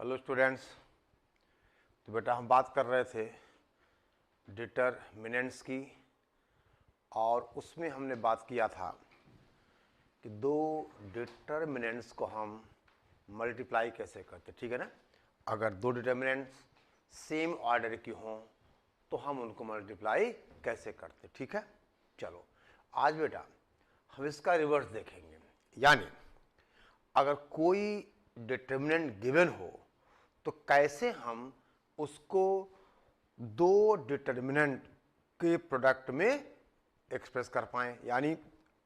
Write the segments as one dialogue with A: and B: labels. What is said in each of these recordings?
A: Hello students. तो बेटा हम बात कर रहे थे डिटरमिनेंट्स की और उसमें हमने बात किया था कि दो डिटरमिनेंट्स को हम मल्टीप्लाई कैसे करते, ठीक है ना। अगर दो डिटरमिनेंट्स सेम ऑर्डर की हों तो हम उनको मल्टीप्लाई कैसे करते, ठीक है। चलो आज बेटा हम इसका रिवर्स देखेंगे, यानी अगर कोई डिटरमिनेंट गिवन हो तो कैसे हम उसको दो डिटरमिनेंट के प्रोडक्ट में एक्सप्रेस कर पाएँ। यानी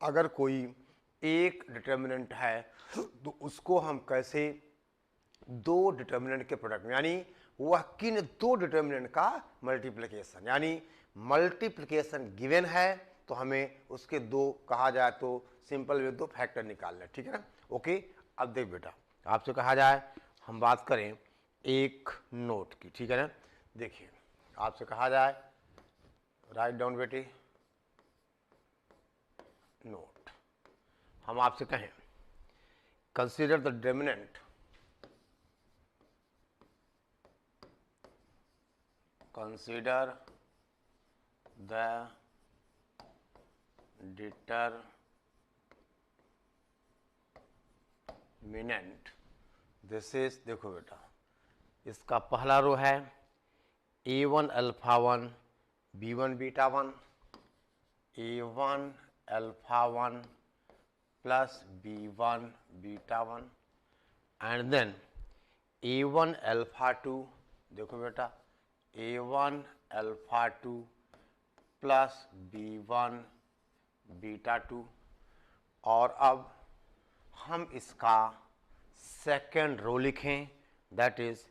A: अगर कोई एक डिटरमिनेंट है तो उसको हम कैसे दो डिटरमिनेंट के प्रोडक्ट में, यानी वह किन दो डिटरमिनेंट का मल्टीप्लिकेशन, यानी मल्टीप्लिकेशन गिवन है तो हमें उसके दो कहा जाए तो सिंपल वे दो फैक्टर निकाल लें, ठीक है ना। ओके, अब देख बेटा आपसे कहा जाए हम बात करें एक नोट की, ठीक है ना। देखिए आपसे कहा जाए राइट डाउन बेटी नोट, हम आपसे कहें consider the determinant consider the determinant, this is, देखो बेटा इसका पहला रो है a1 alpha 1 b1 beta 1, a1 alpha 1 plus b1 beta 1 and then a1 alpha 2, देखो बेटा a1 alpha 2 plus b1 beta 2। और अब हम इसका सेकेंड रो लिखें, that is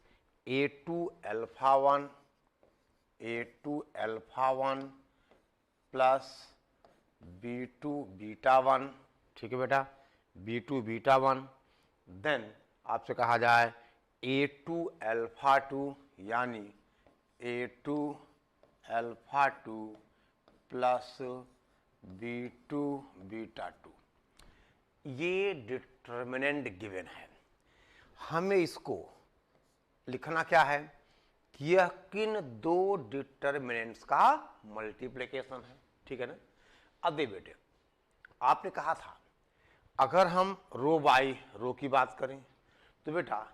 A: a2 alpha 1 plus b2 beta 1, ठीक है बेटा b2 बीटा 1। देन आपसे कहा जाए a2 अल्फा 2 यानी a2 alpha 2 plus b2 beta 2। ये डिटरमिनेंट गिवन है, हमें इसको लिखना क्या है कि यह किन दो डिटरमिनेंट्स का मल्टीप्लिकेशन है, ठीक है ना। अब दे बेटे आपने कहा था अगर हम रो बाई रो की बात करें तो बेटा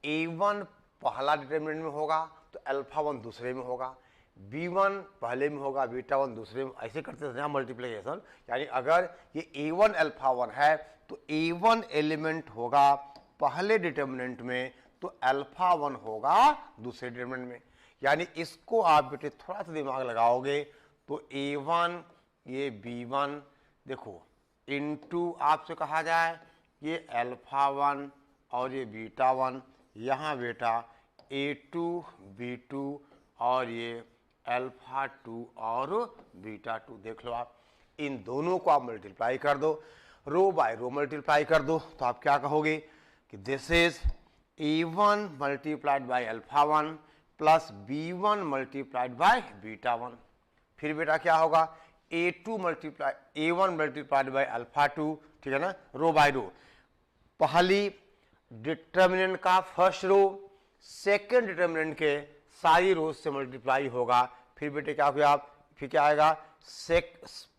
A: a1 पहला डिटरमिनेंट में होगा तो अल्फा 1 दूसरे में होगा, b1 पहले में होगा बीटा 1 दूसरे में, ऐसे करते थे मल्टीप्लिकेशन। यानी अगर ये a1 अल्फा 1 है तो a1 एलिमेंट होगा पहले डिटरमिनेंट में तो अल्फा 1 होगा दूसरे डिटरमिनेंट में। यानी इसको आप बेटे थोड़ा सा दिमाग लगाओगे तो a1 ये b1 देखो इनटू आपसे कहा जाए ये अल्फा 1 और ये बीटा 1, यहाँ बेटा a2 b2 और ये अल्फा 2 और बीटा 2। देख लो आप इन दोनों को आप मल्टीप्लाई कर दो, रो बाय रो मल्टीप्लाई कर दो तो आप क्या कहोगे कि this is a1 multiplied by alpha 1 plus b1 multiplied by beta 1। फिर बेटा क्या होगा a1 मल्टीप्लाइड बाय अल्फा 2, ठीक है ना, रो बाय रो। पहली डिटरमिनेंट का फर्स्ट रो सेकेंड डिटरमिनेंट के सारी रोज से मल्टीप्लाई होगा, फिर बेटे क्या होगा फिर क्या आएगा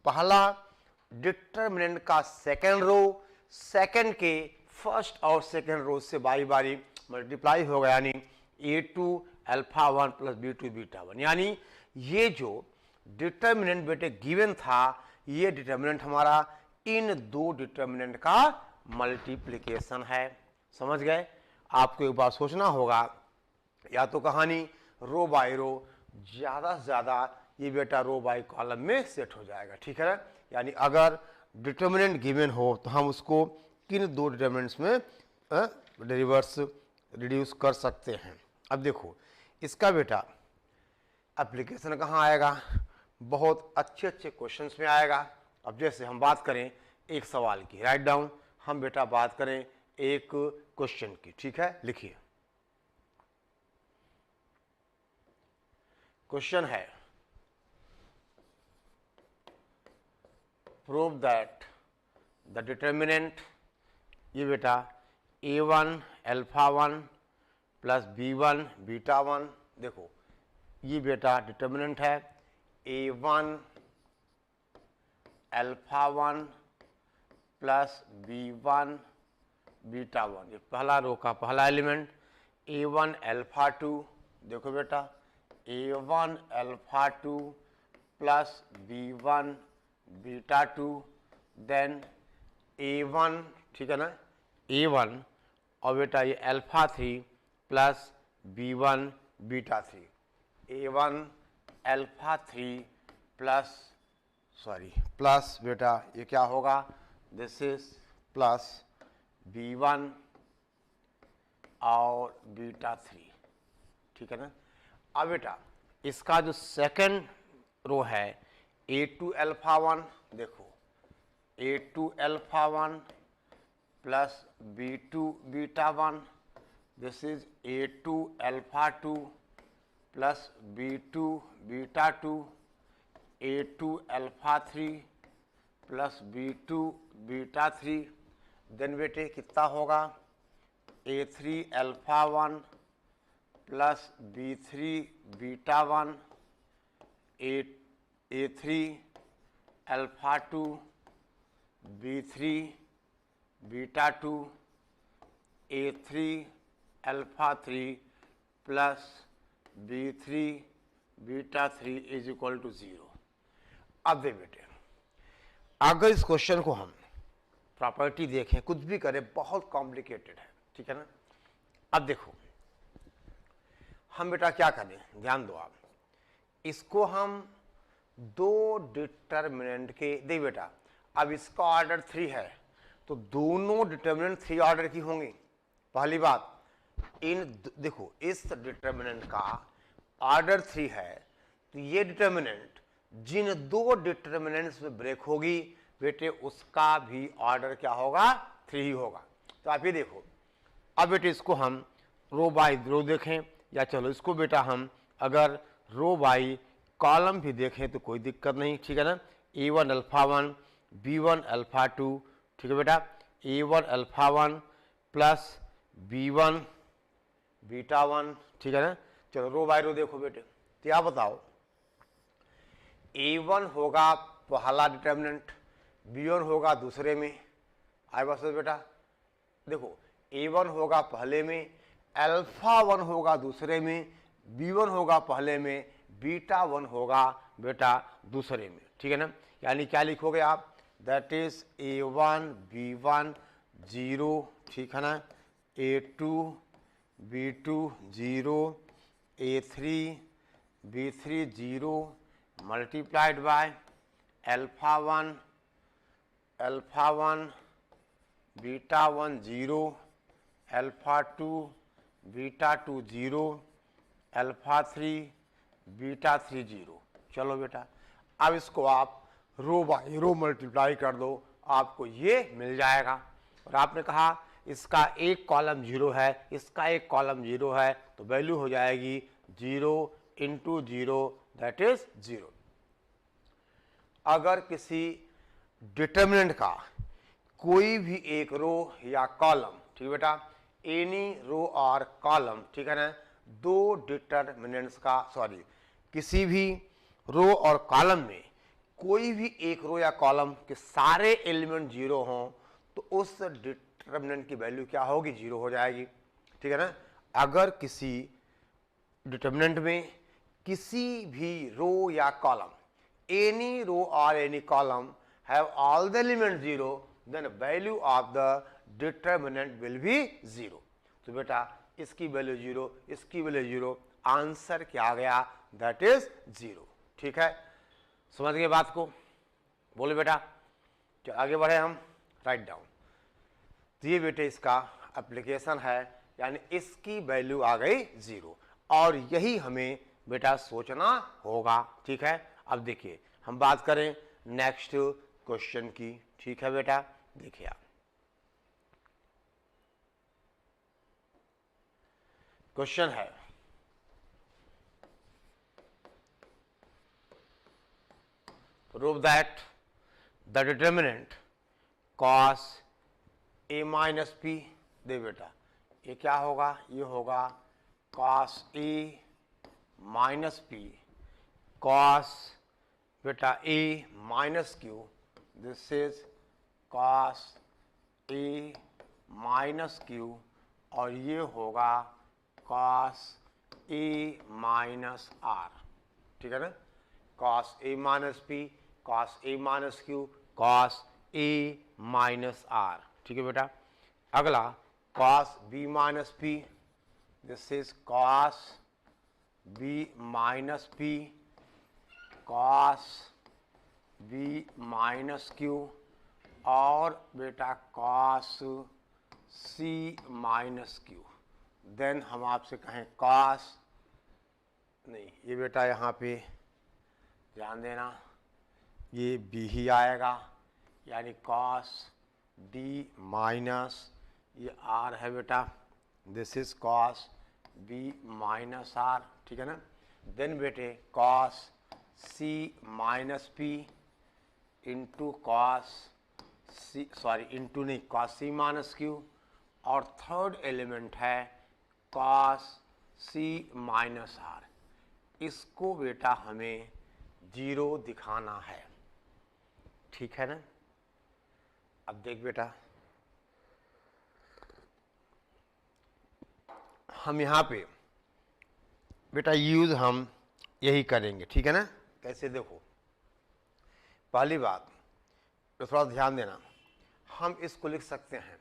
A: पहला डिटरमिनेंट का सेकेंड रो सेकेंड के फर्स्ट और सेकेंड रो से बारी बारी मल्टीप्लाई होगा, यानी a2 alpha 1 plus b2 beta 1। यानी ये जो डिटरमिनेंट बेटे गिवन था ये डिटरमिनेंट हमारा इन दो डिटरमिनेंट का मल्टीप्लिकेशन है। समझ गए। आपको एक बार सोचना होगा, या तो कहानी रो बाय रो, ज़्यादा से ज़्यादा ये बेटा रो बाय कॉलम में सेट हो जाएगा, ठीक है ना। यानी अगर डिटरमिनेंट गिवन हो तो हम उसको किन दो डिटरमिनेंट्स में रिवर्स रिड्यूस कर सकते हैं। अब देखो इसका बेटा एप्लीकेशन कहाँ आएगा, बहुत अच्छे अच्छे क्वेश्चंस में आएगा। अब जैसे हम बात करें एक सवाल की, राइट डाउन, हम बेटा बात करें एक क्वेश्चन की, ठीक है। लिखिए क्वेश्चन है प्रूव दैट द डिटरमिनेंट, ये बेटा a1 alpha 1 plus B1 beta 1, देखो ये बेटा डिटर्मिनेंट है A1 alpha 1 plus B1 beta 1, ये पहला रो का पहला एलिमेंट। A1 अल्फा 2, देखो बेटा A1 alpha 2 plus B1 beta 2, then A1, ठीक है ना, A1 और बेटा ये alpha 3 plus B1 beta 3, A1 alpha 3 plus बेटा ये क्या होगा, दिस इज प्लस B1 और बीटा 3, ठीक है ना। अब बेटा इसका जो सेकंड रो है A2 अल्फा 1, देखो A2 alpha 1 plus B2 beta 1, this is A2 alpha 2 plus B2 beta 2, A2 alpha 3 plus B2 beta 3, then बेटे कितना होगा A3 alpha 1 plus B3 beta 1, A3 alpha 2 B3 beta 2, A3 alpha 3 plus B3 beta 3 is equal to 0। अब दे बेटे अगर इस question को हम property देखें, कुछ भी करें, बहुत कॉम्प्लिकेटेड है, ठीक है ना। अब देखो हम बेटा क्या करें, ध्यान दो आप, इसको हम दो डिटर्मिनेंट के दे बेटा, अब इसका ऑर्डर 3 है तो दोनों डिटर्मिनेंट 3 ऑर्डर की होंगी। पहली बात, इन देखो इस डिटर्मिनेंट का ऑर्डर 3 है तो ये डिटर्मिनेंट जिन दो डिटर्मिनेंट्स में ब्रेक होगी बेटे उसका भी ऑर्डर क्या होगा, 3 ही होगा। तो आप ये देखो, अब बेटे इसको हम रो बाय रो देखें, या चलो इसको बेटा हम अगर रो बाय कॉलम भी देखें तो कोई दिक्कत नहीं, ठीक है ना। A1 अल्फा 1 B1 अल्फा 2, ठीक है बेटा, A1 alpha 1 plus B1 beta 1, ठीक है ना। चलो रो बाय रो देखो बेटे, तो क्या बताओ, A1 होगा पहला डिटर्मिनेंट, B1 होगा दूसरे में। आए बस बेटा देखो A1 होगा पहले में, अल्फा 1 होगा दूसरे में, B1 होगा पहले में, बीटा 1 होगा बेटा दूसरे में, ठीक है ना। यानी क्या लिखोगे आप, दैट इज A1 B1 0, ठीक है ना, A2 B2 0, A3 B3 0 multiplied by alpha 1 beta 1 0, alpha 2 beta 2 0, alpha 3 beta 3 0। चलो बेटा अब इसको आप रो बाय रो मल्टीप्लाई कर दो, आपको ये मिल जाएगा। और आपने कहा इसका एक कॉलम 0 है, इसका एक कॉलम 0 है, तो वैल्यू हो जाएगी 0 इंटू 0 दैट इज 0। अगर किसी डिटर्मिनेंट का कोई भी एक रो या कॉलम, ठीक है बेटा, एनी रो और कॉलम, ठीक है ना, दो डिटर्मिनेंट्स का किसी भी रो और कॉलम में कोई भी एक रो या कॉलम के सारे एलिमेंट 0 हों तो उस डिटर्मिनेंट की वैल्यू क्या होगी, 0 हो जाएगी, ठीक है ना। अगर किसी डिटर्मिनेंट में किसी भी रो या कॉलम, एनी रो और any column have all the element 0, then value of the determinant will be 0। तो बेटा इसकी वैल्यू 0, इसकी वैल्यू 0, आंसर क्या आ गया, दैट इज 0, ठीक है। समझ गए बात को, बोले बेटा। चलो आगे बढ़े हम, राइट डाउन। तो ये बेटे इसका एप्लीकेशन है, यानी इसकी वैल्यू आ गई 0, और यही हमें बेटा सोचना होगा, ठीक है। अब देखिए हम बात करें नेक्स्ट क्वेश्चन की, ठीक है बेटा। देखिए आप क्वेश्चन है, prove that the determinant cos a minus p, दे बेटा ये क्या होगा, ये होगा cos A minus P cos बेटा A minus Q, this is cos A minus Q, और ये होगा कॉस ए माइनस आर, ठीक है ना। Cos A minus P cos A minus Q cos A minus R, ठीक है बेटा। अगला cos B minus P, this is cos B minus P cos B minus Q, और बेटा cos C minus Q. Then हम आपसे कहें cos, नहीं ये बेटा यहाँ पे ध्यान देना, ये बी ही आएगा, यानी कॉस डी माइनस ये आर है बेटा, this is cos B minus R, ठीक है ना। देन बेटे cos C minus P into cos C, sorry into नहीं, कॉस सी माइनस क्यू, और थर्ड एलिमेंट है कॉस सी माइनस आर। इसको बेटा हमें जीरो दिखाना है, ठीक है ना। अब देख बेटा, हम यहाँ पे बेटा यूज हम यही करेंगे, ठीक है ना। कैसे, देखो पहली बात तो थोड़ा ध्यान देना, हम इसको लिख सकते हैं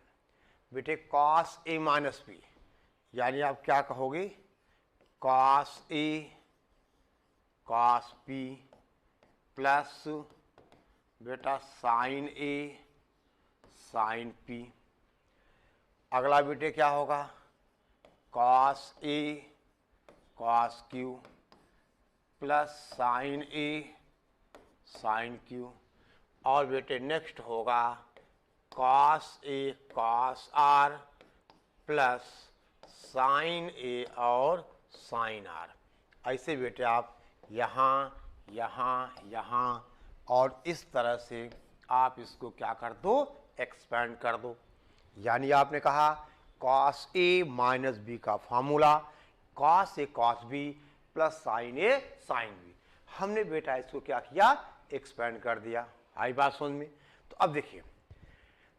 A: बेटे कॉस ए माइनस पी, यानी आप क्या कहोगे cos A cos P plus बेटा साइन ए साइन पी। अगला बेटे क्या होगा cos A cos Q plus sine A sine Q, और बेटे नेक्स्ट होगा cos A cos R plus sine A और साइन आर। ऐसे बेटे आप यहाँ यहाँ यहाँ और इस तरह से आप इसको क्या कर दो एक्सपेंड कर दो। यानी आपने कहा कॉस ए माइनस बी का formula cos A cos B plus sine A sine B, हमने बेटा इसको क्या किया एक्सपेंड कर दिया। आई बात समझ में। तो अब देखिए,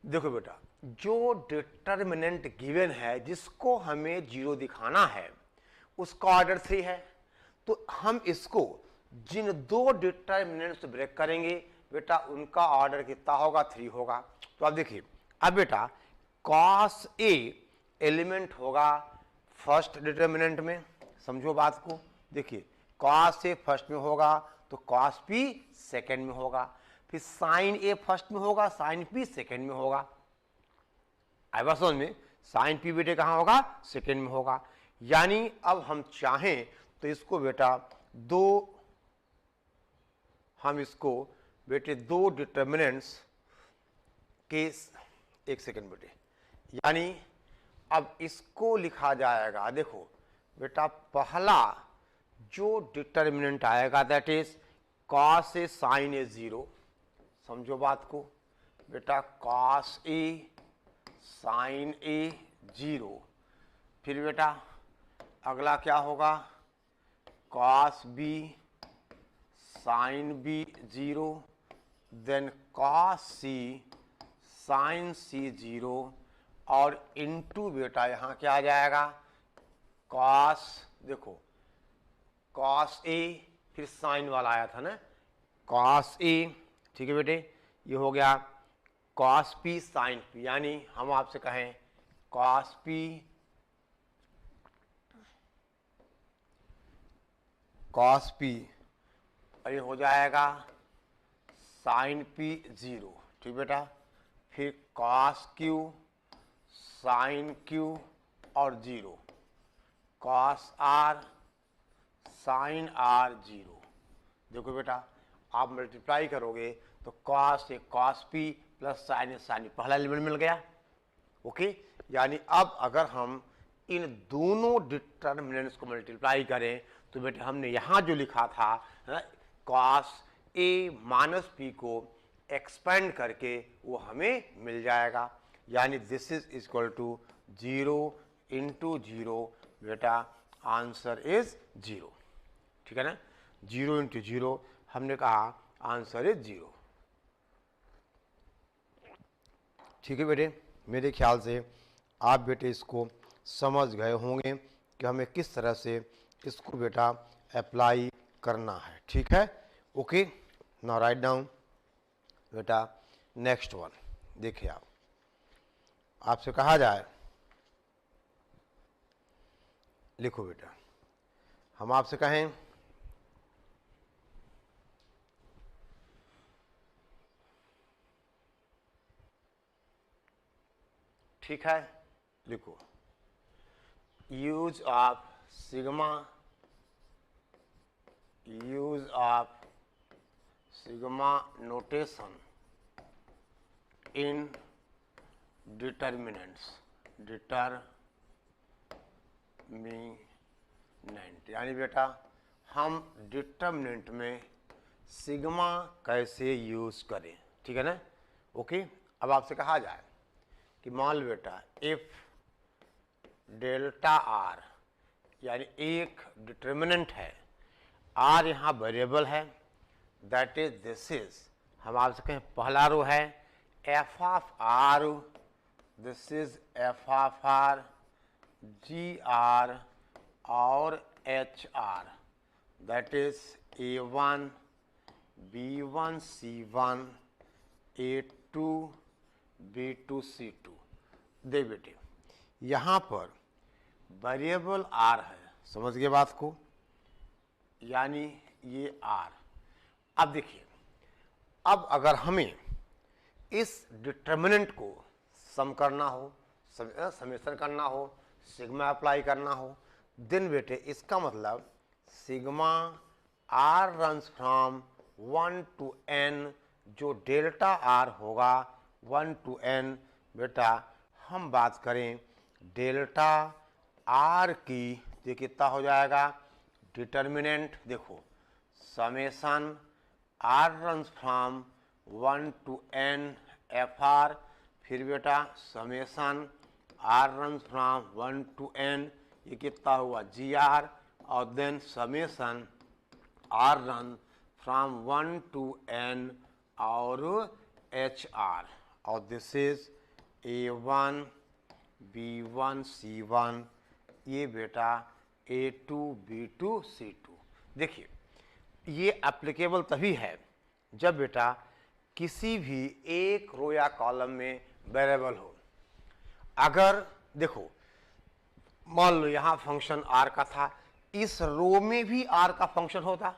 A: देखो बेटा जो डिटर्मिनेंट गिवन है जिसको हमें जीरो दिखाना है उसका ऑर्डर 3 है, तो हम इसको जिन दो डिटर्मिनेंट से ब्रेक करेंगे बेटा उनका ऑर्डर कितना होगा 3 होगा। तो अब देखिए, अब बेटा कॉस ए एलिमेंट होगा फर्स्ट डिटर्मिनेंट में, समझो बात को। देखिए कॉस ए फर्स्ट में होगा तो कॉस पी सेकेंड में होगा, फिर साइन ए फर्स्ट में होगा साइन पी सेकेंड में होगा। आई बात समझ में, साइन पी बेटे कहाँ होगा सेकेंड में होगा। यानी अब हम चाहें तो इसको बेटा हम इसको बेटे दो डिटर्मिनेंट्स के, एक सेकेंड बेटे, यानी अब इसको लिखा जाएगा, देखो बेटा पहला जो डिटर्मिनेंट आएगा that is cos A sine A 0, समझो बात को बेटा कॉस ए साइन ए 0। फिर बेटा अगला क्या होगा cos B sine B 0, then cos C sine C 0, और इनटू बेटा यहाँ क्या आ जाएगा कॉस, देखो कॉस ए फिर साइन वाला आया था ना कॉस ए, ठीक है बेटे, ये हो गया कॉस पी साइन पी, यानी हम आपसे कहें कॉस पी और ये हो जाएगा साइन पी 0, ठीक बेटा। फिर कॉस क्यू साइन क्यू और 0, कॉस आर साइन आर 0। देखो बेटा आप मल्टीप्लाई करोगे तो cos A cos P plus sine A sign, पहला एलिमेंट मिल गया, ओके। यानी अब अगर हम इन दोनों डिटर्मिनेंट्स को मल्टीप्लाई करें तो बेटे हमने यहाँ जो लिखा था कॉस ए माइनस पी को एक्सपेंड करके वो हमें मिल जाएगा। यानी this is equal to 0 into 0 बेटा आंसर इज 0। ठीक है ना, 0 इंटू 0 हमने कहा आंसर इज 0। ठीक है बेटे, मेरे ख्याल से आप बेटे इसको समझ गए होंगे कि हमें किस तरह से इसको बेटा अप्लाई करना है। ठीक है, ओके। नाउ राइट डाउन बेटा नेक्स्ट वन। देखिए आप, आपसे कहा जाए, लिखो बेटा, हम आपसे कहें ठीक है, लिखो use of sigma notation in determinants, यानी बेटा हम डिटर्मिनेंट में सिग्मा कैसे यूज करें। ठीक है ना, ओके। अब आपसे कहा जाए कि मान लो बेटा इफ डेल्टा आर, यानी एक डिटर्मिनेंट है, आर यहाँ वेरिएबल है, दैट इज दिस इज, हम आपसे कहें पहला रो है F of R, this is F of R, G R और H R, that is A1 B1 C1 A2 B2 C2। दे बेटे यहाँ पर वेरिएबल आर है, समझ गए बात को, यानी ये आर। अब देखिए, अब अगर हमें इस डिटर्मिनेंट को सम करना हो, समेशन करना हो, सिग्मा अप्लाई करना हो, देन बेटे इसका मतलब sigma R runs from 1 to n, जो डेल्टा आर होगा 1 to n। बेटा हम बात करें डेल्टा आर की, ये कितना हो जाएगा, डिटर्मिनेंट देखो summation R runs from 1 to n F R, फिर बेटा summation R runs from 1 to n, ये कितना हुआ जी आर, और then summation R run from 1 to n और एच आर, और this is A1 B1 C1, ये बेटा A2 B2 C2। देखिए ये एप्लीकेबल तभी है जब बेटा किसी भी एक रो या कॉलम में वेरिएबल हो। अगर देखो मान लो यहाँ फंक्शन आर का था, इस रो में भी आर का फंक्शन होता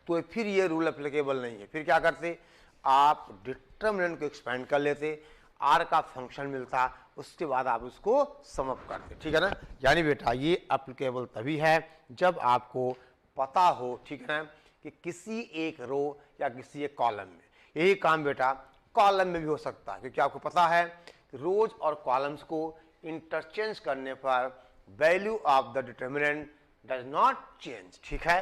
A: तो फिर ये रूल एप्लीकेबल नहीं है। फिर क्या करते, आप डिटर्मिनेंट को एक्सपेंड कर लेते, आर का फंक्शन मिलता, उसके बाद आप उसको सम अप करते। ठीक है ना, यानी बेटा ये एप्लीकेबल तभी है जब आपको पता हो, ठीक है ना, कि किसी एक रो या किसी एक कॉलम में, यही काम बेटा कॉलम में भी हो सकता है, क्योंकि आपको पता है कि रोज और कॉलम्स को इंटरचेंज करने पर value of the determinant does not change. ठीक है,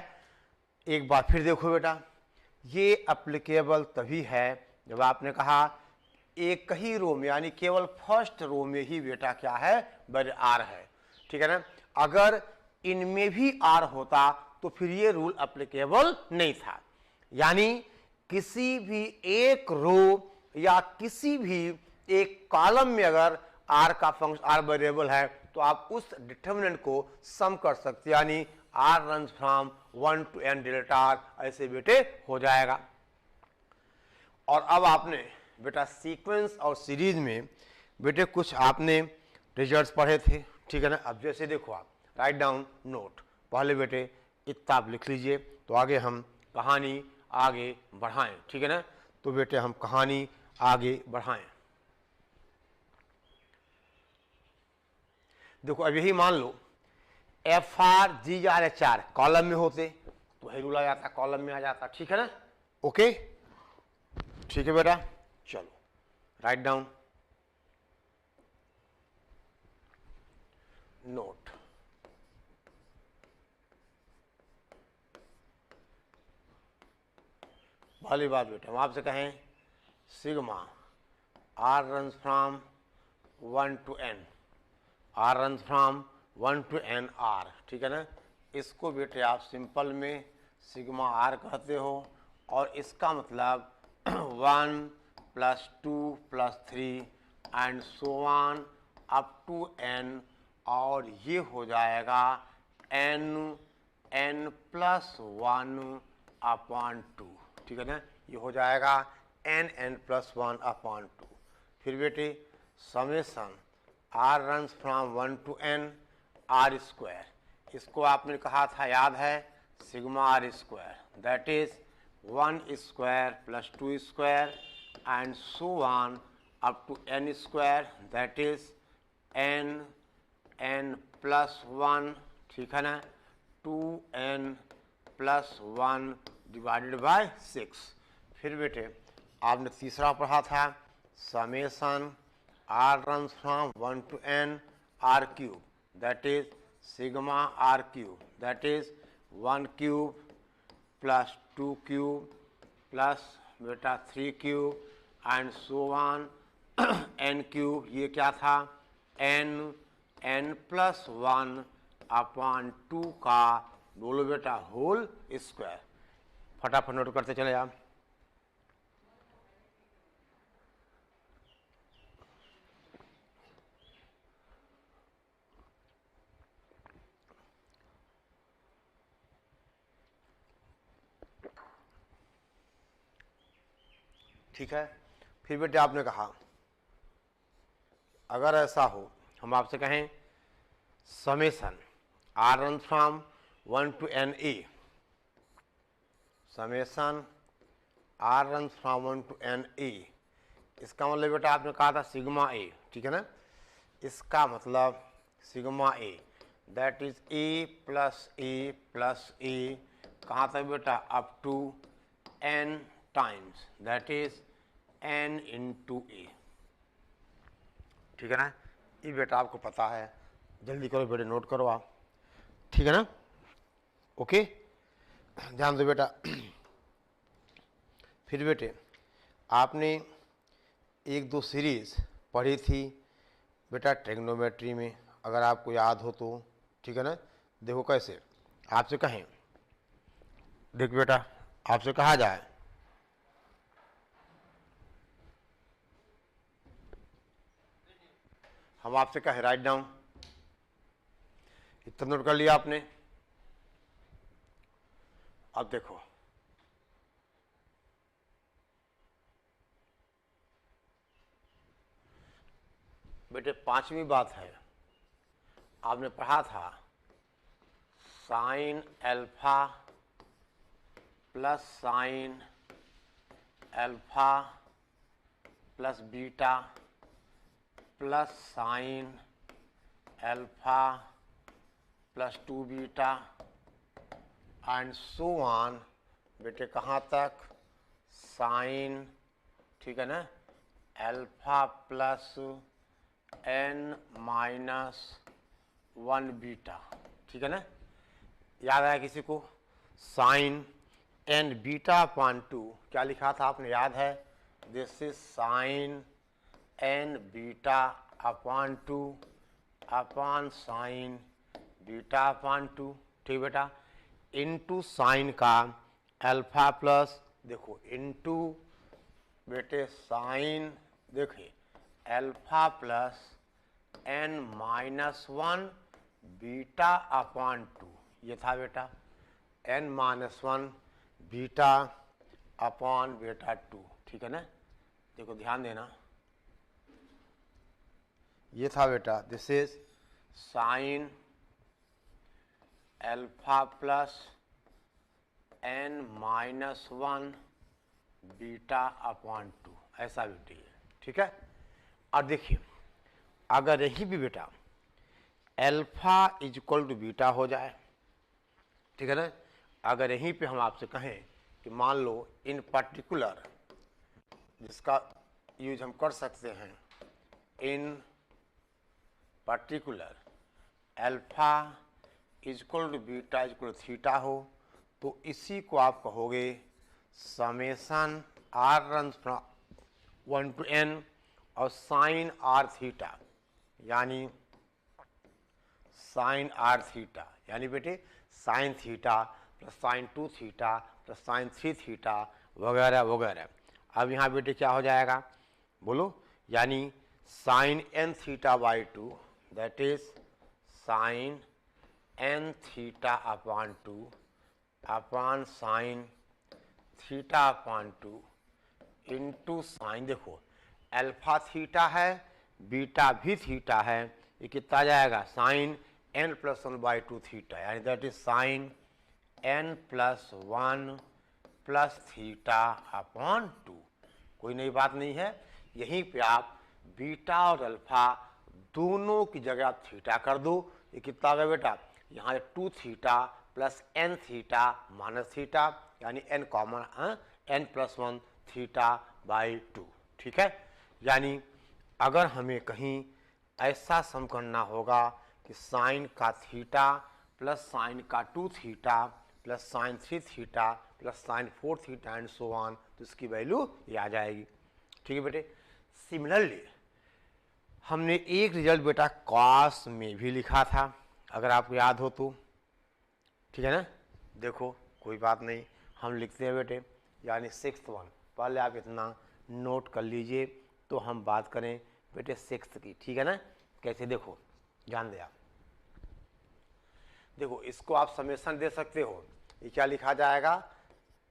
A: एक बार फिर देखो बेटा, ये एप्लीकेबल तभी है जब आपने कहा एक ही रो में, यानी केवल फर्स्ट रो में ही बेटा क्या है, आर है। ठीक है ना, अगर इनमें भी आर होता तो फिर ये रूल एप्लीकेबल नहीं था। यानी किसी भी एक रो या किसी भी एक कॉलम में अगर आर का फंक्शन, आर वेरिएबल है, तो आप उस डिटर्मिनेंट को सम कर सकते, यानी R runs from 1 to n delta R, ऐसे बेटे हो जाएगा। और अब आपने बेटा सीक्वेंस और सीरीज में बेटे कुछ आपने रिजल्ट्स पढ़े थे। ठीक है ना, अब जैसे देखो आप राइट डाउन नोट, पहले बेटे इतना आप लिख लीजिए, तो आगे हम कहानी आगे बढ़ाएं। ठीक है ना, तो बेटे हम कहानी आगे बढ़ाएं। देखो अब यही मान लो F R G R H R column में होते तो वही रूल आ जाता, कॉलम में आ जाता। ठीक है ना, ओके, ठीक है बेटा, चलो राइट डाउन नोट। पहली बात बेटा हम आपसे कहें sigma R runs from 1 to n, R runs from 1 to n r, ठीक है ना। इसको बेटे आप सिंपल में सिग्मा r कहते हो, और इसका मतलब 1 + 2 + 3 and so on up to n, और ये हो जाएगा n +1/2, ठीक है ना। ये हो जाएगा n +1/2। फिर बेटे summation r runs from 1 to n r², इसको आपने कहा था, याद है, sigma r², that is 1² + 2² and so on up to n², that is n +1, ठीक है ना, 2n + 1 / 6। फिर बेटे आपने तीसरा पढ़ा था, summation r runs from 1 to n r³, that is sigma r³, that is 1³ + 2³ plus बेटा 3³ एंड सो ऑन n³। ये क्या था, n +1/2 का बोलो बेटा होल स्क्वायर। फटाफट नोट करते चले आप। ठीक है। फिर बेटे आपने कहा अगर ऐसा हो, हम आपसे कहें summation r run from 1 to n a, summation r run from 1 to n a, इसका मतलब बेटा आपने कहा था सिग्मा a, ठीक है ना। इसका मतलब sigma a, that is a + a कहाँ तक बेटा, up to n times, that is n × a, ठीक है ना। ये बेटा आपको पता है, जल्दी करो बेटे, नोट करो आप, ठीक है ना। ओके, ध्यान दो बेटा। फिर बेटे आपने 1-2 सीरीज पढ़ी थी बेटा ट्रिग्नोमेट्री में, अगर आपको याद हो तो, ठीक है ना। देखो कैसे आपसे कहें, देख बेटा आपसे कहा जाए हम आपसे कहें राइट डाउन, इतना नोट कर लिया आपने। अब देखो बेटे 5वीं बात है, आपने पढ़ा था sine alpha plus sine alpha plus beta plus sine alpha plus 2 beta and so on बेटे कहाँ तक, साइन, ठीक है ना, अल्फा प्लस n-1 बीटा, ठीक है ना। याद आया किसी को, साइन n β/2 क्या लिखा था आपने, याद है, this is sine n β/2 upon sine β/2, ठीक बेटा, इनटू साइन का अल्फा प्लस, देखो इनटू बेटे साइन, देखिए अल्फा प्लस n-1 β/2, ये था बेटा n-1 β/2, ठीक है ना। देखो ध्यान देना, ये था बेटा, this is sine alpha plus n-1 β/2, ऐसा बेटे, ठीक है। और देखिए अगर यही भी बेटा अल्फा = बीटा हो जाए, ठीक है ना, अगर यहीं पे हम आपसे कहें कि मान लो इन पर्टिकुलर, जिसका यूज हम कर सकते हैं, इन पर्टिकुलर अल्फा = बीटा = थीटा हो, तो इसी को आप कहोगे summation r runs from 1 to n और साइन r थीटा, यानी साइन आर थीटा, यानी बेटे sine theta plus sign 2 theta plus sign 3 theta वगैरह वगैरह। अब यहाँ बेटे क्या हो जाएगा बोलो, यानी sine N theta by 2 that is sine N theta upon 2 upon sine theta upon 2 into sine, देखो अल्फा थीटा है बीटा भी थीटा है, ये कितना आ जाएगा sine N plus 1 by 2 theta, यानी that is sine N plus 1 plus theta upon 2। कोई नई बात नहीं है, यहीं पे आप बीटा और अल्फा दोनों की जगह आप थीटा कर दो, ये कितना आ गया बेटा, यहाँ 2 theta plus N theta minus theta, यानी N common N plus 1 theta by 2। ठीक है, यानी अगर हमें कहीं ऐसा सम करना होगा कि साइन का थीटा प्लस साइन का 2 theta plus sign 3 theta plus sign 4 theta and so on, तो इसकी वैल्यू ये आ जाएगी। ठीक है बेटे, सिमिलरली हमने एक रिजल्ट बेटा कॉस में भी लिखा था, अगर आपको याद हो तो, ठीक है ना। देखो कोई बात नहीं, हम लिखते हैं बेटे, यानी 6th वन, पहले आप इतना नोट कर लीजिए तो हम बात करें बेटे 6th की। ठीक है ना, कैसे देखो ध्यान दे आप, देखो इसको आप समेशन दे सकते हो, ये क्या लिखा जाएगा,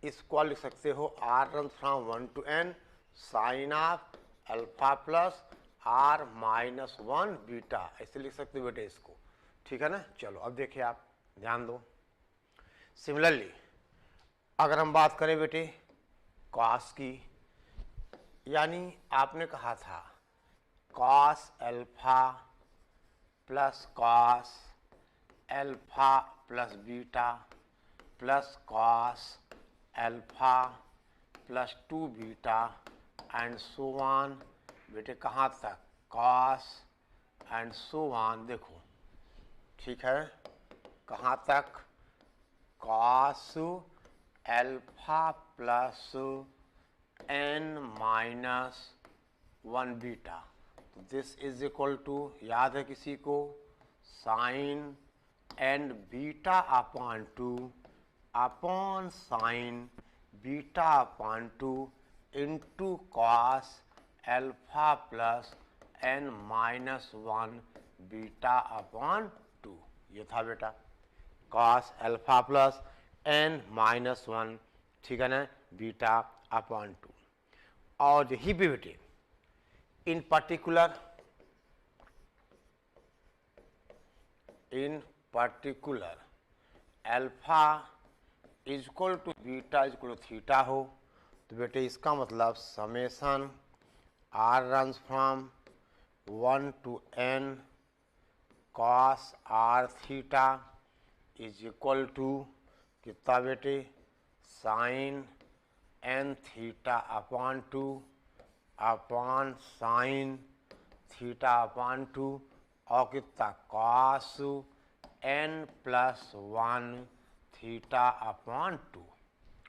A: इसको लिख सकते हो R run from 1 to n sine of alpha plus R minus 1 beta, ऐसे लिख सकते हो बेटे इसको। ठीक है ना, चलो अब देखिए आप ध्यान दो। सिमिलरली अगर हम बात करें बेटे कॉस की, यानी आपने कहा था cos alpha plus cos alpha plus beta plus cos alpha plus 2 beta and so on, बेटे कहाँ तक कॉस एंड सो ऑन, देखो ठीक है, कहाँ तक cos alpha plus N minus 1 beta, this is equal to, याद है किसी को, sine N beta upon 2 upon sine beta upon 2 into cos alpha plus N minus 1 beta upon 2। ये था बेटा cos alpha plus N minus 1, ठीक है ना, बीटा अपॉन 2। और यही भी बेटे in particular alpha is equal to beta is equal to theta हो, तो बेटे इसका मतलब summation R runs from 1 to n cos R theta is equal to कितना बेटे, sine N theta upon 2 upon sine theta upon 2 और कितना cos N plus 1 theta upon 2,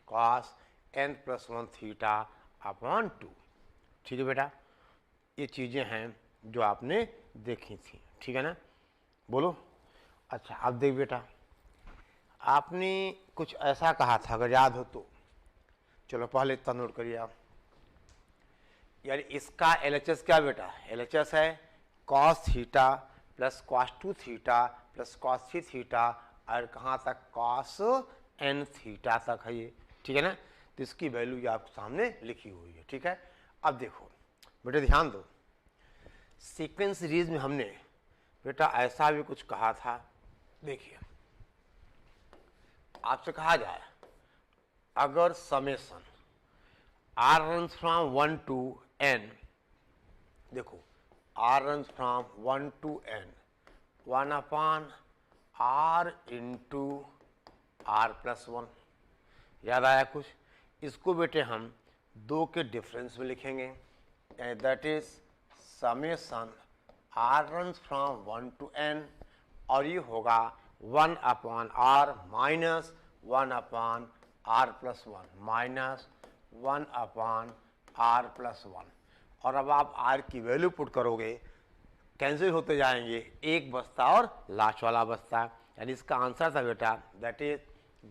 A: cos N plus 1 theta upon 2। ठीक है बेटा, ये चीज़ें हैं जो आपने देखी थी। ठीक है ना, बोलो। अच्छा अब देख बेटा, आपने कुछ ऐसा कहा था अगर याद हो तो, चलो पहले इतना नोट करिए आप, यानी इसका एलएचएस क्या बेटा, एलएचएस है cos theta plus cos 2 theta plus cos 3 theta और कहाँ तक कॉस एन थीटा तक है ये। ठीक है ना, तो इसकी वैल्यू ये आपके सामने लिखी हुई है। ठीक है, अब देखो बेटे ध्यान दो, सीक्वेंस सीरीज में हमने बेटा ऐसा भी कुछ कहा था, देखिए आपसे कहा जाए अगर summation R runs from 1 to n, देखो R runs from 1 to n 1 upon R into R plus 1, याद आया कुछ, इसको बेटे हम 2 के डिफरेंस में लिखेंगे, that is summation R runs from 1 to n, और ये होगा 1 upon R minus 1 upon R plus 1 minus 1 upon R plus 1। और अब आप आर की वैल्यू पुट करोगे कैंसिल होते जाएंगे, एक बचता और लास्ट वाला बचता, यानी इसका आंसर था बेटा that is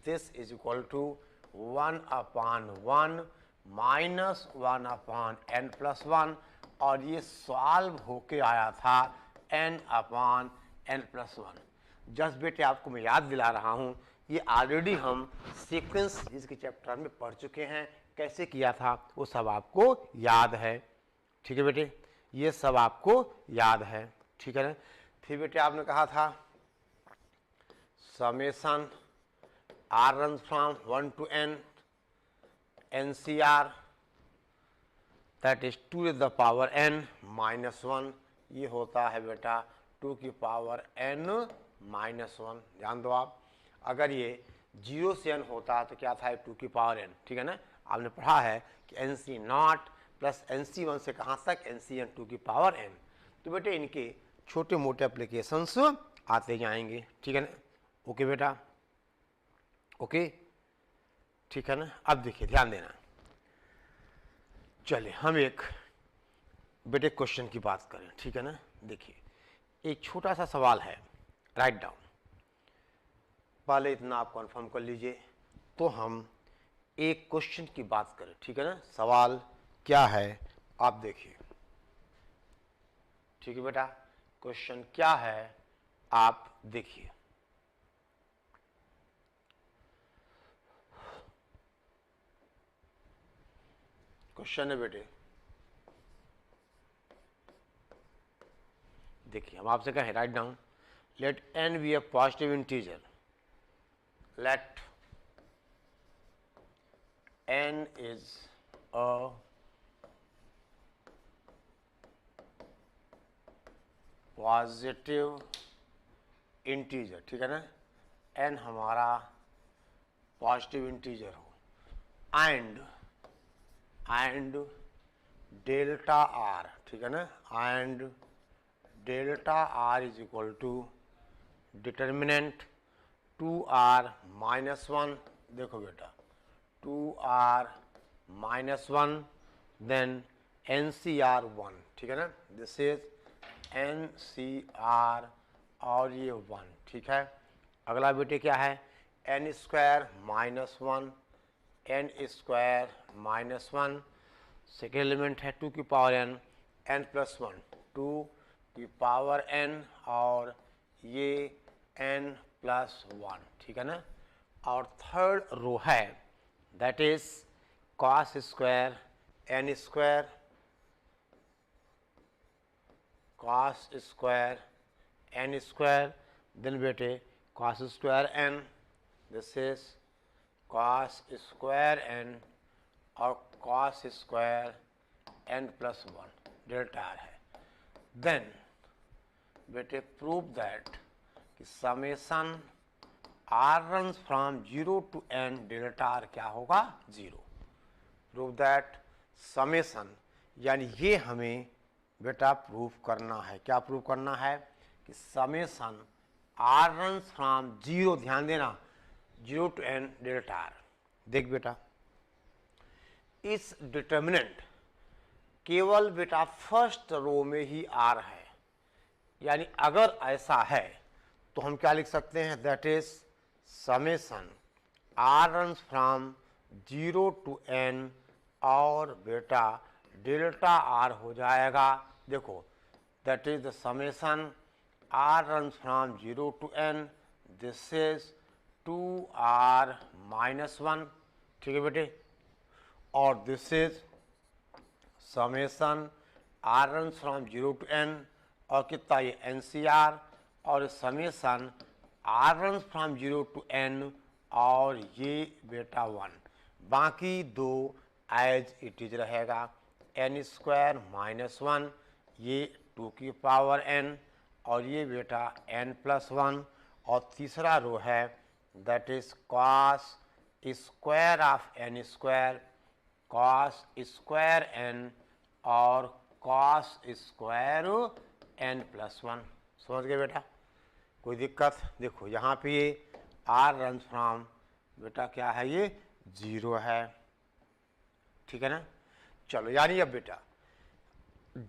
A: this is equal to 1/1 minus 1/n+1, और ये सॉल्व होके आया था n/n+1। जस्ट बेटे आपको मैं याद दिला रहा हूँ, ये ऑलरेडी हम सीक्वेंस इसके चैप्टर में पढ़ चुके हैं, कैसे किया था वो सब आपको याद है। ठीक है बेटे, ये सब आपको याद है, ठीक है ना। फिर बेटे आपने कहा था summation r run from 1 to n NCR that is 2 to the power n -1, ये होता है बेटा 2 की पावर n -1। ध्यान दो आप, अगर ये 0 से n होता तो क्या था 2 की पावर n, ठीक है ना। आपने पढ़ा है कि NC0 प्लस NC1 से कहाँ तक NCn 2 की पावर n। तो बेटे इनके छोटे मोटे एप्लीकेशंस आते जाएंगे, ठीक है ना। ओके बेटा, ओके, ठीक है ना। अब देखिए ध्यान देना, चलिए हम एक बेटे क्वेश्चन की बात करें, ठीक है ना। देखिए एक छोटा सा सवाल है, राइट डाउन, पहले इतना आप कंफर्म कर लीजिए तो हम एक क्वेश्चन की बात करें, ठीक है ना। सवाल क्या है आप देखिए, ठीक है बेटा, क्वेश्चन क्या है आप देखिए। क्वेश्चन है बेटे, देखिए हम आपसे कहें right down, let n be a positive integer, let n is a positive integer, ठीक है ना। n हमारा पॉजिटिव इंटीजर हो, एंड डेल्टा r, ठीक है ना, and delta r is equal to determinant 2r -1, देखो बेटा 2r -1 देन NCR 1, ठीक है ना, दिस इज NCR और ये 1, ठीक है। अगला बेटे क्या है n² -1, n² -1, सेकेंड एलिमेंट है 2 की पावर n, n+1 2 की पावर n, और ये n+1, ठीक है ना। और थर्ड रो है that is cos² n², cos² n², then बेटे cos² n, this is cos² n और cos² n+1 डेल्टा r है। देन बेटे प्रूव दैट कि summation r runs from 0 to n delta r क्या होगा 0। प्रूव दैट समेशन, यानी ये हमें बेटा प्रूफ करना है, क्या प्रूफ करना है कि समेशन r रन्स फ्रॉम 0, ध्यान देना 0 to n डेल्टा r। देख बेटा इस डिटर्मिनेंट केवल बेटा फर्स्ट रो में ही r है, यानी अगर ऐसा है तो हम क्या लिख सकते हैं that is summation r runs from 0 to n और बेटा डेल्टा r हो जाएगा, देखो that is the summation r runs from 0 to n, this is 2r -1, ठीक है बेटे, और this is summation r runs from 0 to n और कितना ये NCR, और summation r runs from 0 to n और ये बेटा 1, बाकी दो एज इट इज रहेगा, n² -1 ये 2 की पावर n और ये बेटा n+1, और तीसरा रो है that is cos² of n², cos² n और cos² n+1। समझ गए बेटा, कोई दिक्कत? देखो यहाँ पे ये r रन फ्रॉम बेटा क्या है ये 0 है, ठीक है ना। चलो यानी अब बेटा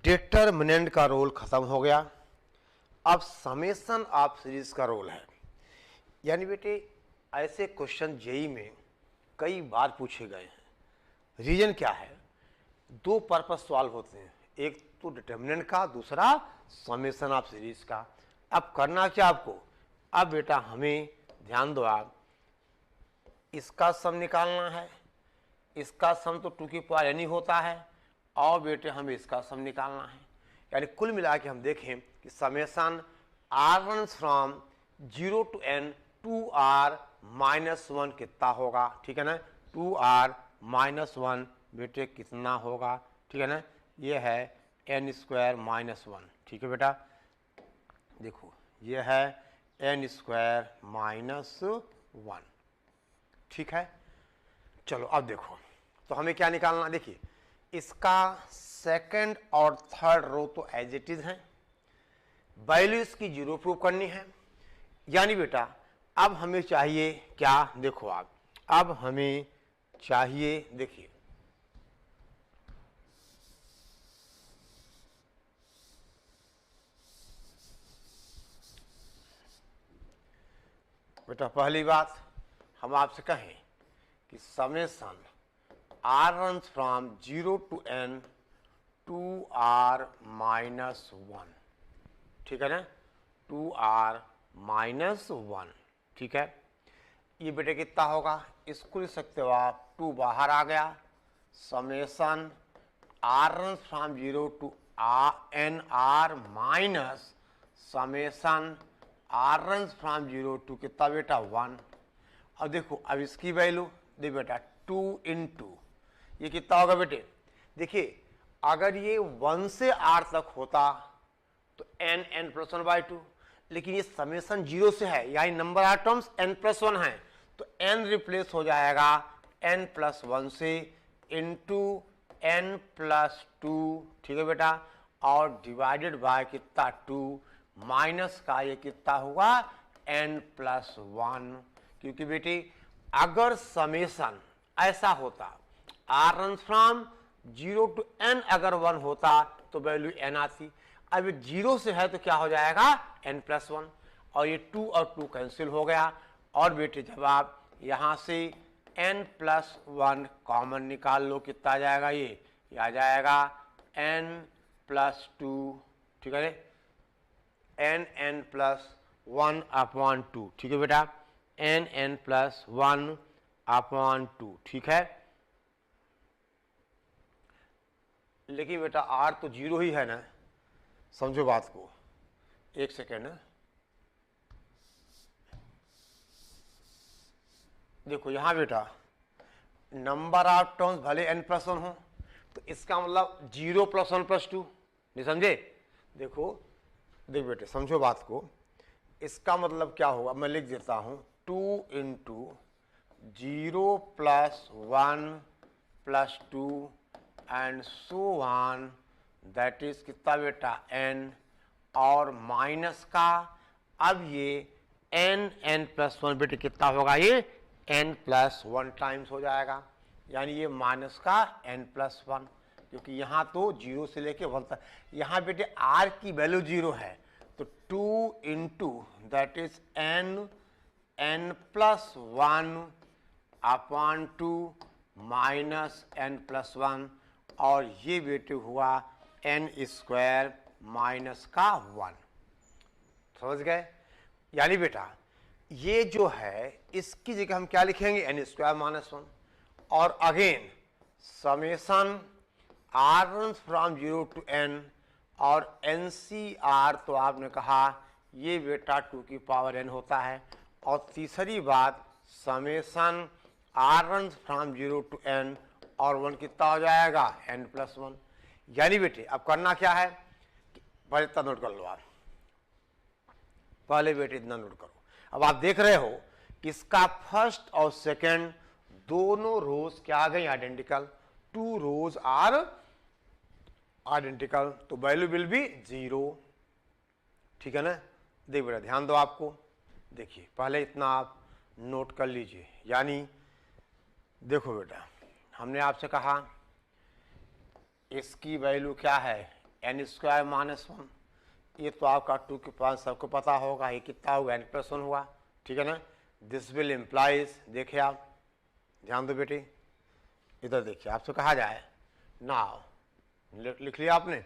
A: डिटर्मिनेंट का रोल खत्म हो गया, अब समेशन ऑफ सीरीज का रोल है, यानी बेटे ऐसे क्वेश्चन जेई में कई बार पूछे गए हैं। रीजन क्या है, दो पर्पस सॉल्व होते हैं, एक तो डिटर्मिनेंट का, दूसरा समेशन ऑफ सीरीज का। अब करना क्या आपको, अब बेटा हमें ध्यान दो, आप इसका सम निकालना है, इसका सम तो 2 की पावर n ही होता है, और बेटे हमें इसका सम निकालना है। यानी कुल मिला के हम देखें कि summation r runs from 0 to n 2r-1 कितना होगा, ठीक है ना, 2r-1 बेटे कितना होगा, ठीक है ना, ये है n² - 1, ठीक है बेटा। देखो ये है n² - 1, ठीक है। चलो अब देखो, तो हमें क्या निकालना, देखिए इसका सेकंड और थर्ड रो तो एज इट इज है, वैल्यू इसकी 0 प्रूव करनी है। यानी बेटा अब हमें चाहिए क्या, देखो आप, अब हमें चाहिए, देखिए बेटा पहली बात हम आपसे कहें कि summation r runs from 0 to n 2r-1, ठीक है ना, 2r-1, ठीक है। ये बेटे कितना होगा, इसको लिख सकते हो आप, 2 बाहर आ गया, summation r runs from 0 to nr minus summation r runs from 0 to कितना बेटा 1। अब देखो, अब इसकी वैल्यू दे बेटा 2 into ये कितना होगा बेटे, देखिए अगर ये 1 से r तक होता तो n+1/2, लेकिन ये समेशन 0 से है, यानी नंबर ऑफ टर्म्स n+1 है, तो n रिप्लेस हो जाएगा n+1 से इंटू n+2, ठीक है बेटा, और डिवाइडेड बाय कितना 2 माइनस का ये कितना होगा n+1, क्योंकि बेटी अगर समेशन ऐसा होता r runs from 0 to n अगर 1 होता तो वैल्यू n आती, अब 0 से है तो क्या हो जाएगा n+1, और ये 2 और 2 कैंसिल हो गया, और बेटे जब आप यहाँ से n+1 कॉमन निकाल लो, कितना आ जाएगा, ये आ जाएगा n+2, ठीक है, n+1/2, ठीक है बेटा, n+1/2, ठीक है। लेकिन बेटा r तो 0 ही है ना, समझो बात को, एक सेकेंड, देखो यहां बेटा नंबर ऑफ टर्म्स भले n+1 हो, तो इसका मतलब 0 + 1 + 2, नहीं समझे, देखो देख बेटे समझो बात को, इसका मतलब क्या होगा, मैं लिख देता हूं 2 into 0 + 1 + 2 and so on, that is कितना बेटा n, और माइनस का, अब ये n+1 बेटे कितना होगा, ये n+1 टाइम्स हो जाएगा, यानी ये माइनस का n+1, क्योंकि यहाँ तो 0 से लेके 1 तक, यहाँ बेटे r की वैल्यू 0 है, तो 2 into that is n+1/2 minus n+1, और ये बेटे हुआ n² माइनस का 1, समझ गए। यानी बेटा ये जो है इसकी जगह हम क्या लिखेंगे, n² - 1, और again summation r runs from 0 to n, और NCR तो आपने कहा ये बेटा 2 की पावर n होता है, और तीसरी बात summation r runs from 0 to n, और 1 कितना हो जाएगा n+1। यानी बेटे अब करना क्या है, पहले इतना नोट कर लो आप, पहले बेटे इतना नोट करो, अब आप देख रहे हो कि इसका फर्स्ट और सेकंड दोनों रोज क्या आ गई आइडेंटिकल, 2 रोज आर आइडेंटिकल, तो वैल्यू विल बी 0, ठीक है ना। देख बेटा ध्यान दो, आपको देखिए पहले इतना आप नोट कर लीजिए, यानी देखो बेटा हमने आपसे कहा इसकी वैल्यू क्या है n² - 1, ये तो आपका 2 के पावर सबको पता होगा, ये कितना हुआ, n+1 हुआ, ठीक है ना। दिस विल इम्प्लाइज, देखिए आप ध्यान दो बेटे, इधर देखिए, आपसे कहा जाए नाउ, लिख लिया आपने,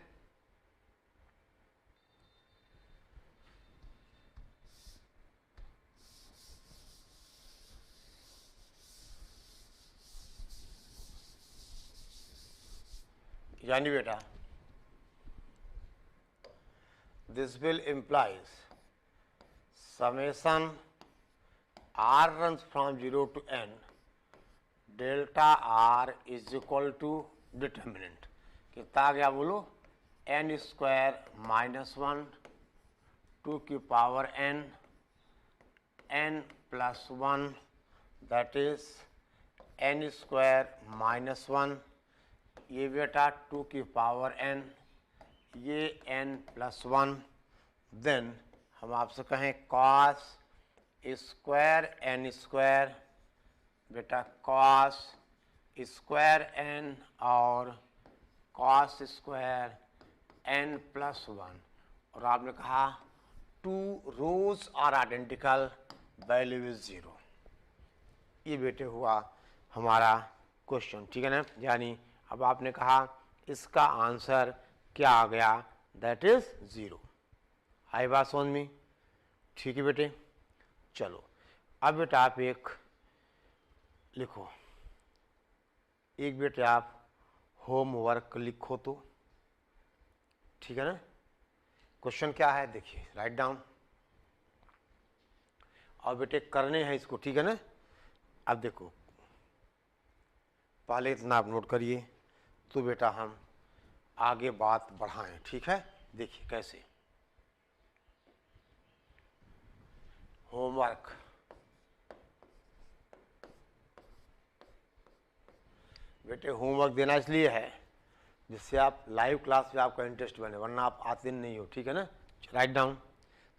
A: यानी बेटा this will implies summation r runs from 0 to n delta r is equal to determinant, कितना आ गया बोलो, n स्क्वायर -1 2 की power n n+1 that is n square -1, ये बेटा 2 की पावर n, ये n+1, देन हम आपसे कहें cos स्क्वायर n स्क्वायर, बेटा cos स्क्वायर n और cos स्क्वायर n+1, और आपने कहा 2 रोज आर आइडेंटिकल, वैल्यू इज 0। ये बेटे हुआ हमारा क्वेश्चन, ठीक है ना। यानी अब आपने कहा इसका आंसर क्या आ गया, दैट इज 0। आई बात समझ में, ठीक है बेटे। चलो अब बेटा आप एक लिखो, एक बेटे आप होमवर्क लिखो तो, ठीक है ना। क्वेश्चन क्या है देखिए, राइट डाउन, और बेटे करने हैं इसको, ठीक है ना। अब देखो पहले इतना आप नोट करिए, तो बेटा हम आगे बात बढ़ाएं, ठीक है। देखिए कैसे, होमवर्क, बेटे होमवर्क देना इसलिए है जिससे आप लाइव क्लास में आपका इंटरेस्ट बने, वरना आप आते नहीं हो, ठीक है ना। राइट डाउन,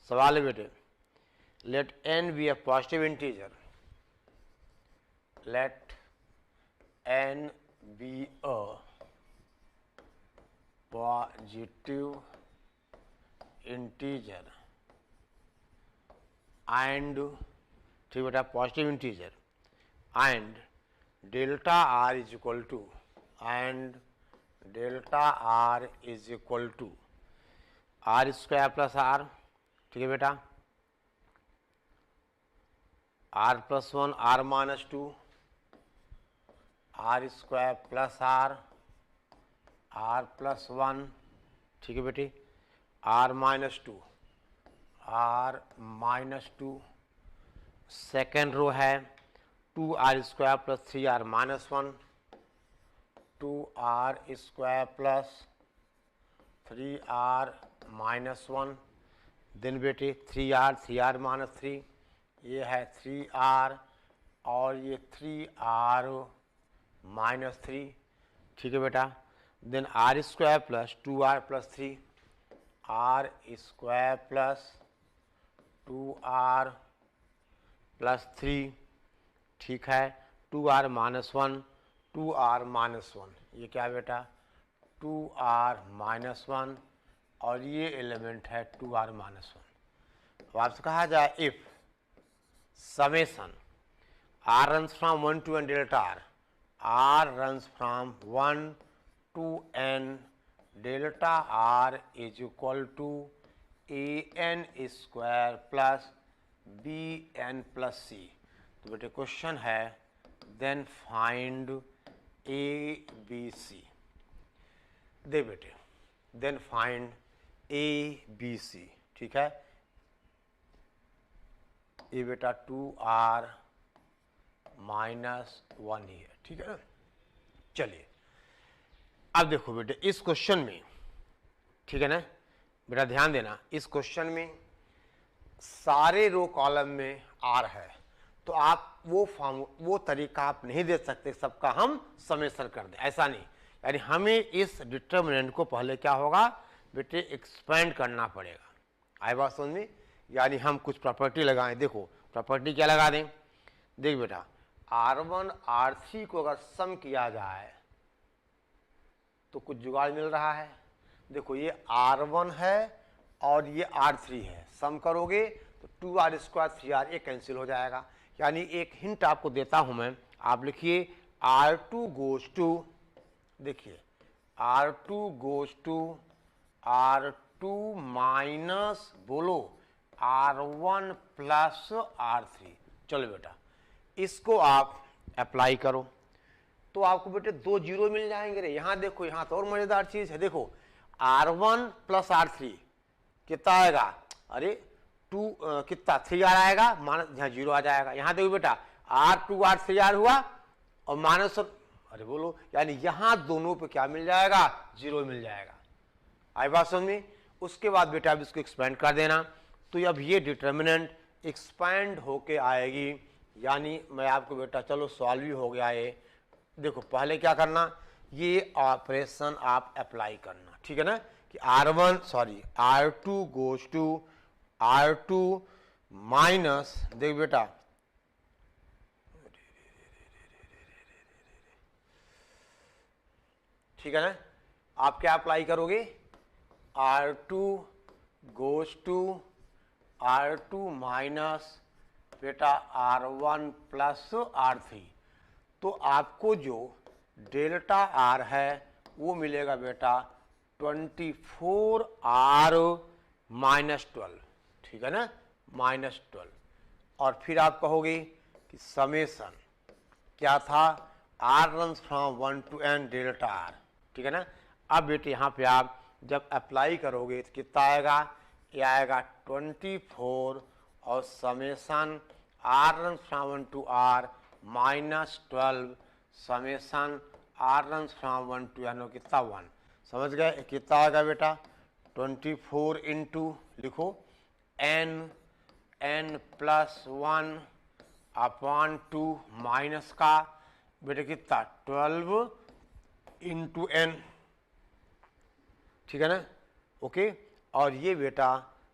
A: सवाल है बेटे, let n be a positive integer, let n be a positive integer and, ठीक बेटा, positive integer and delta r is equal to, and delta r is equal to r square plus r, ठीक है बेटा, r+1 r-2 r square plus r r+1, ठीक है बेटे, r-2 r-2, second row है 2r square plus 3r-1 2r square plus 3r-1, then बेटे 3r-3, ये है 3r और ये 3r-3, ठीक है बेटा, then r square plus 2r प्लस 3 r स्क्वायर प्लस 2r प्लस 3, ठीक है, 2r-1 2r-1, ये क्या बेटा 2r-1 और ये एलिमेंट है 2r-1। अब आपसे कहा जाए if summation r runs from 1 to n delta r runs from 1 to n delta r is equal to an square plus bn plus c। तो बेटे क्वेश्चन है then find a b c, दे बेटे then find a b c, ठीक है। ये बेटा 2r-1 ही है, ठीक है ना। चलिए अब देखो बेटे इस क्वेश्चन में, ठीक है ना बेटा, ध्यान देना, इस क्वेश्चन में सारे रो कॉलम में r है, तो आप वो तरीका आप नहीं दे सकते सबका हम समेशन कर दें, ऐसा नहीं। यानी हमें इस डिटर्मिनेंट को पहले क्या होगा बेटे एक्सपेंड करना पड़ेगा, आई बात समझ में। यानी हम कुछ प्रॉपर्टी लगाएं, देखो प्रॉपर्टी क्या लगा दें, देख बेटा r1 r3 को अगर सम किया जाए तो कुछ जुगाड़ मिल रहा है। देखो ये r1 है और ये R3 है, सम करोगे तो 2R स्क्वायर 3R ये कैंसिल हो जाएगा। यानी एक हिंट आपको देता हूं मैं, आप लिखिए R2 गोज टू, देखिए R2 goes to R2 minus बोलो R1 प्लस R3। चलो बेटा इसको आप अप्लाई करो तो आपको बेटे 2 जीरो मिल जाएंगे रे। यहां देखो, यहां तो और मजेदार चीज है, देखो R1 प्लस R3 कितना आएगा, अरे 2 कितना 3R आएगा, माइनस यहाँ जीरो आ जाएगा। यहां देखो बेटा R2 R3R हुआ और माइनस, अरे बोलो, यानी यहां दोनों पे क्या मिल जाएगा, जीरो मिल जाएगा। आई बात समझ में। उसके बाद बेटा अब इसको एक्सपेंड कर देना, तो अब ये डिटर्मिनेंट एक्सपेंड होके आएगी। यानी मैं आपको बेटा चलो सॉल्व भी हो गया ये, देखो पहले क्या करना, ये ऑपरेशन आप अप्लाई करना, ठीक है ना, कि R2 goes to R2 minus, देख बेटा ठीक है ना, आप क्या अप्लाई करोगे, R2 goes to R2 minus बेटा R1 प्लस R3, तो आपको जो डेल्टा R है वो मिलेगा बेटा 24R माइनस 12, ठीक है ना, माइनस 12। और फिर आप कहोगे कि समेसन क्या था, R runs from 1 to n delta R, ठीक है ना। अब बेटे यहाँ पे आप जब अप्लाई करोगे तो कितना आएगा, ये आएगा 24 और summation R runs from 1 to R minus 12 summation R runs from 1 to n कितना 1, समझ गए कितना आएगा बेटा 24 इंटू लिखो n प्लस 1 अपॉन 2 माइनस का बेटा कितना 12 इंटू n, ठीक है ना, ओके। और ये बेटा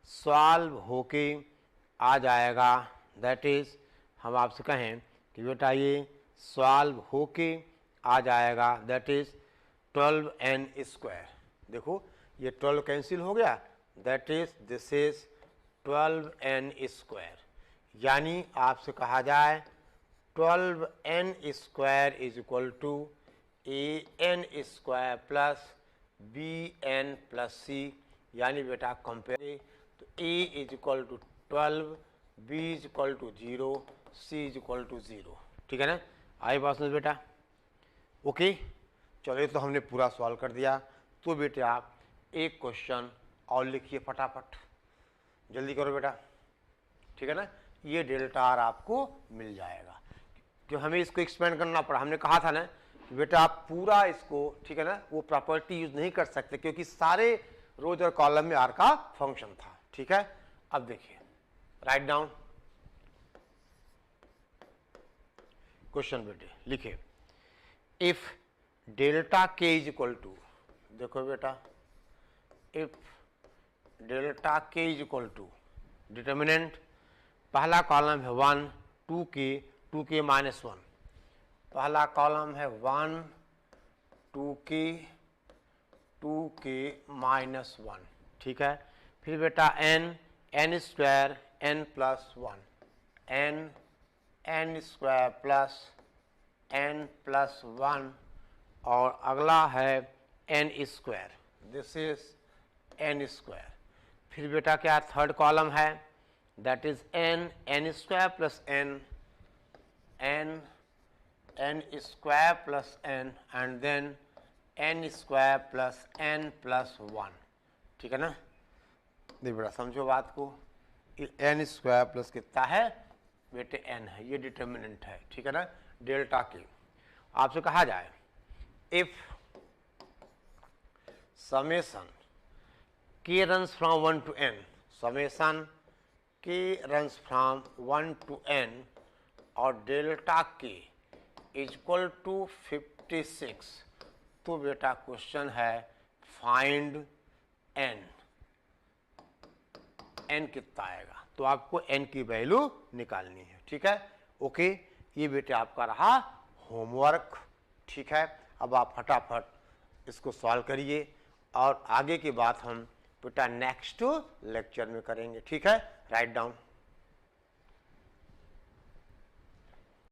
A: सॉल्व होके आ जाएगा, दैट इज हम आपसे कहें कि बेटा ये सॉल्व होके आ जाएगा, दैट इज 12n स्क्वायर। देखो ये 12 कैंसिल हो गया, that is this is 12n square. यानी आपसे कहा जाए 12n square is equal to an square plus bn plus c। यानी बेटा कंपेयर तो a is equal to 12, b is equal to 0, c is equal to 0, ठीक है ना। आई बात समझ बेटा, ओके। चलिए तो हमने पूरा सॉल्व कर दिया। तो बेटे आप एक क्वेश्चन और लिखिए फटाफट, जल्दी करो बेटा, ठीक है ना। ये डेल्टा आर आपको मिल जाएगा, क्यों हमें इसको एक्सपेंड करना पड़ा। हमने कहा था ना बेटा आप पूरा इसको, ठीक है ना, वो प्रॉपर्टी यूज नहीं कर सकते क्योंकि सारे रोज और कॉलम में आर का फंक्शन था, ठीक है। अब देखिए राइट डाउन क्वेश्चन बेटे, लिखिए इफ डेल्टा के इज इक्वल टू, देखो बेटा इफ डेल्टा के इज इक्वल टू डिटर्मिनेंट, पहला कॉलम है 1 2 के माइनस 1, पहला कॉलम है 1 2 के माइनस 1, ठीक है। फिर बेटा n square n plus 1 n square plus n plus 1, और अगला है n square, this is n square. फिर बेटा क्या थर्ड कॉलम है, that is n square plus n square plus n and then n square plus n plus 1, ठीक है ना। देखिए बेटा समझो बात को, n स्क्वायर प्लस कितना है बेटे n है, ये डिटर्मिनेंट है, ठीक है ना, डेल्टा के। आपसे कहा जाए if summation k runs from 1 to n, summation k runs from 1 to n और delta k is equal to 56, तो बेटा क्वेश्चन है फाइंड n कितना आएगा, तो आपको n की वैल्यू निकालनी है, ठीक है, ओके। ये बेटे आपका रहा होमवर्क, ठीक है। अब आप फटाफट इसको सॉल्व करिए और आगे की बात हम बेटा नेक्स्ट लेक्चर में करेंगे, ठीक है, राइट डाउन।